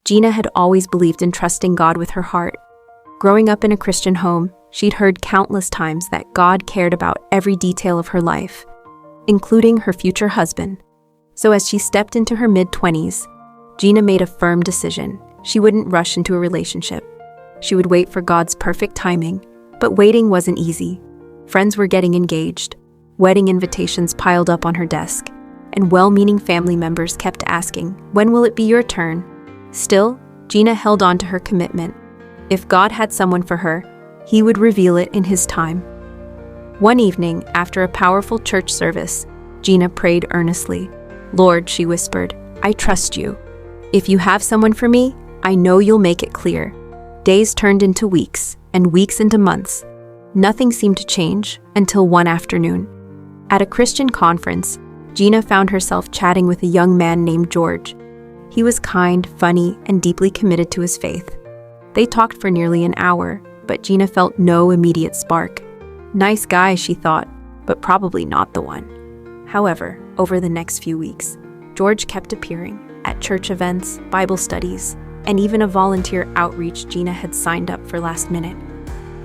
Gina had always believed in trusting God with her heart. Growing up in a Christian home, she'd heard countless times that God cared about every detail of her life, including her future husband. So as she stepped into her mid-20s, Gina made a firm decision. She wouldn't rush into a relationship. She would wait for God's perfect timing, but waiting wasn't easy. Friends were getting engaged, wedding invitations piled up on her desk, and well-meaning family members kept asking, "When will it be your turn?" Still, Gina held on to her commitment. If God had someone for her, He would reveal it in His time. One evening, after a powerful church service, Gina prayed earnestly. "Lord," she whispered, "I trust you. If you have someone for me, I know you'll make it clear." Days turned into weeks, and weeks into months. Nothing seemed to change until one afternoon. At a Christian conference, Gina found herself chatting with a young man named George. He was kind, funny, and deeply committed to his faith. They talked for nearly an hour, but Gina felt no immediate spark. Nice guy, she thought, but probably not the one. However, over the next few weeks, George kept appearing at church events, Bible studies, and even a volunteer outreach Gina had signed up for last minute.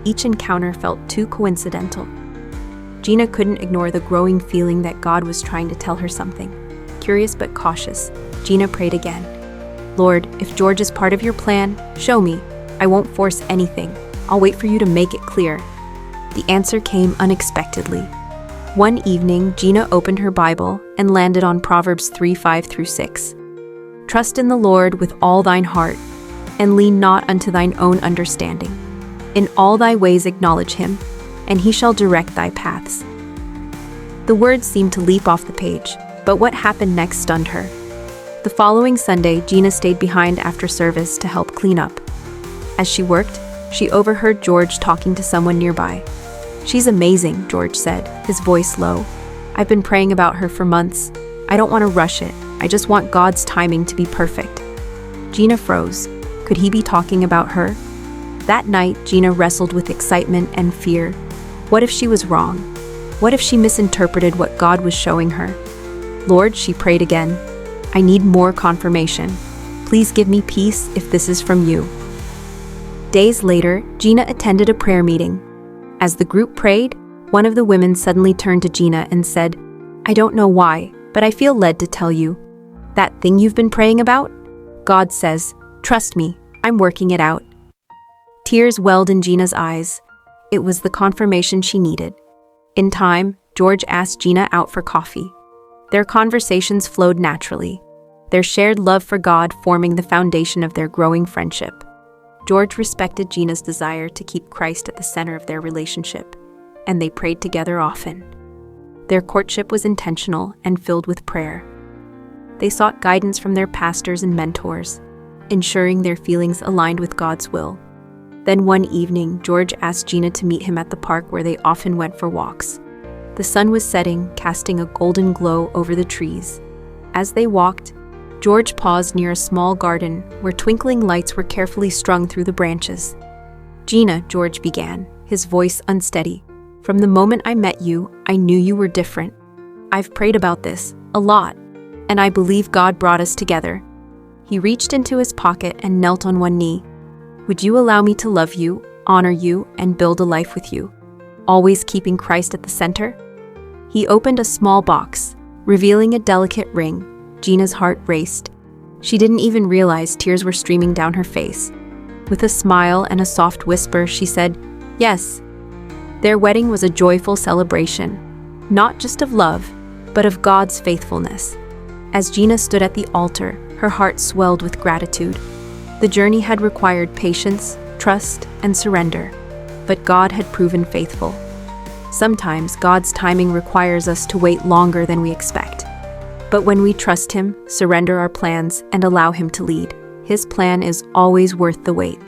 Each encounter felt too coincidental. Gina couldn't ignore the growing feeling that God was trying to tell her something. Curious but cautious, Gina prayed again. "Lord, if George is part of your plan, show me. I won't force anything. I'll wait for you to make it clear." The answer came unexpectedly. One evening, Gina opened her Bible and landed on Proverbs 3:5-6. "Trust in the Lord with all thine heart, and lean not unto thine own understanding. In all thy ways acknowledge him, and he shall direct thy paths." The words seemed to leap off the page, but what happened next stunned her. The following Sunday, Gina stayed behind after service to help clean up. As she worked, she overheard George talking to someone nearby. "She's amazing," George said, his voice low. "I've been praying about her for months. I don't want to rush it. I just want God's timing to be perfect." Gina froze. Could he be talking about her? That night, Gina wrestled with excitement and fear. What if she was wrong? What if she misinterpreted what God was showing her? "Lord," she prayed again, "I need more confirmation. Please give me peace if this is from you." Days later, Gina attended a prayer meeting. As the group prayed, one of the women suddenly turned to Gina and said, "I don't know why, but I feel led to tell you. That thing you've been praying about? God says, trust me, I'm working it out." Tears welled in Gina's eyes. It was the confirmation she needed. In time, George asked Gina out for coffee. Their conversations flowed naturally, their shared love for God forming the foundation of their growing friendship. George respected Gina's desire to keep Christ at the center of their relationship, and they prayed together often. Their courtship was intentional and filled with prayer. They sought guidance from their pastors and mentors, ensuring their feelings aligned with God's will. Then one evening, George asked Gina to meet him at the park where they often went for walks. The sun was setting, casting a golden glow over the trees. As they walked, George paused near a small garden where twinkling lights were carefully strung through the branches. "Gina," George began, his voice unsteady, "from the moment I met you, I knew you were different. I've prayed about this, a lot, and I believe God brought us together." He reached into his pocket and knelt on one knee. "Would you allow me to love you, honor you, and build a life with you, always keeping Christ at the center?" He opened a small box, revealing a delicate ring. Gina's heart raced. She didn't even realize tears were streaming down her face. With a smile and a soft whisper, she said, "Yes." Their wedding was a joyful celebration, not just of love, but of God's faithfulness. As Gina stood at the altar, her heart swelled with gratitude. The journey had required patience, trust, and surrender, but God had proven faithful. Sometimes God's timing requires us to wait longer than we expect. But when we trust Him, surrender our plans, and allow Him to lead, His plan is always worth the wait.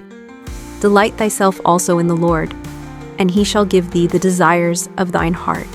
"Delight thyself also in the Lord, and He shall give thee the desires of thine heart."